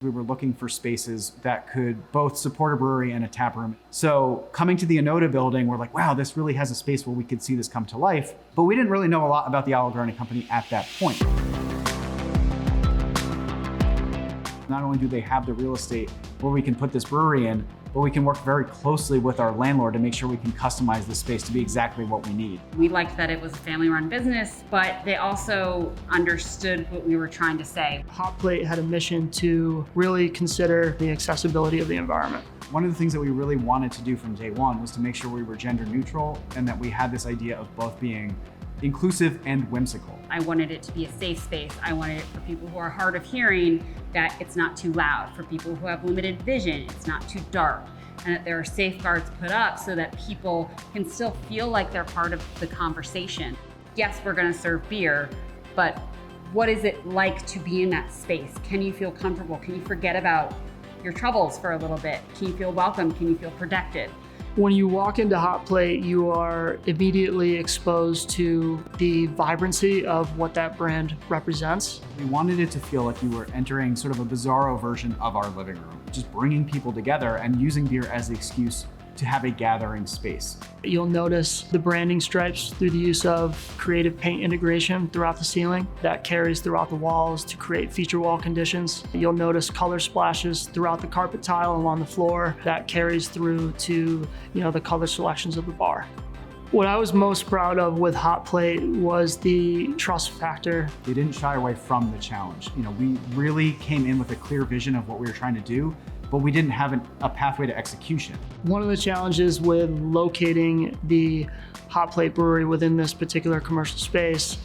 We were looking for spaces that could both support a brewery and a tap room. So coming to the Anota building, we're like, wow, this really has a space where we could see this come to life. But we didn't really know a lot about the Allegrone company at that point. Not only do they have the real estate where we can put this brewery in, but we can work very closely with our landlord to make sure we can customize the space to be exactly what we need. We liked that it was a family-run business, but they also understood what we were trying to say. Hot Plate had a mission to really consider the accessibility of the environment. One of the things that we really wanted to do from day one was to make sure we were gender neutral and that we had this idea of both being inclusive and whimsical. I wanted it to be a safe space. I wanted it for people who are hard of hearing, that it's not too loud. For people who have limited vision, it's not too dark. And that there are safeguards put up so that people can still feel like they're part of the conversation. Yes, we're gonna serve beer, but what is it like to be in that space? Can you feel comfortable? Can you forget about your troubles for a little bit? Can you feel welcome? Can you feel protected? When you walk into Hot Plate, you are immediately exposed to the vibrancy of what that brand represents. We wanted it to feel like you were entering sort of a bizarro version of our living room, just bringing people together and using beer as the excuse to have a gathering space. You'll notice the branding stripes through the use of creative paint integration throughout the ceiling that carries throughout the walls to create feature wall conditions. You'll notice color splashes throughout the carpet tile along the floor that carries through to the color selections of the bar. What I was most proud of with Hot Plate was the trust factor. They didn't shy away from the challenge. We really came in with a clear vision of what we were trying to do, but we didn't have a pathway to execution. One of the challenges with locating the Hot Plate Brewery within this particular commercial space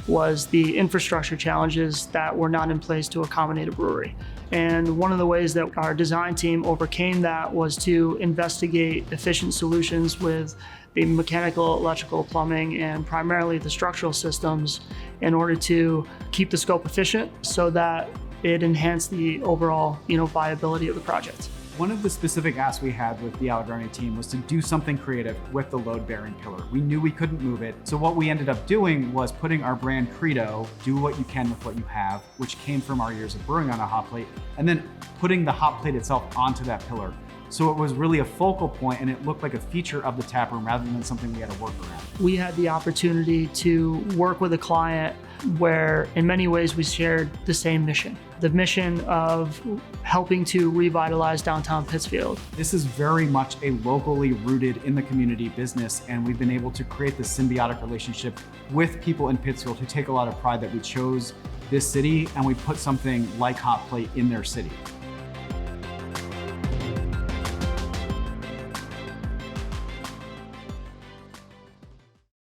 was the infrastructure challenges that were not in place to accommodate a brewery. And one of the ways that our design team overcame that was to investigate efficient solutions with the mechanical, electrical, plumbing, and primarily the structural systems in order to keep the scope efficient so that it enhanced the overall viability of the project. One of the specific asks we had with the Allegrone team was to do something creative with the load-bearing pillar. We knew we couldn't move it, so what we ended up doing was putting our brand credo, do what you can with what you have, which came from our years of brewing on a hot plate, and then putting the hot plate itself onto that pillar. So it was really a focal point and it looked like a feature of the tap room rather than something we had to work around. We had the opportunity to work with a client where in many ways we shared the same mission. The mission of helping to revitalize downtown Pittsfield. This is very much a locally rooted in the community business, and we've been able to create this symbiotic relationship with people in Pittsfield who take a lot of pride that we chose this city and we put something like Hot Plate in their city.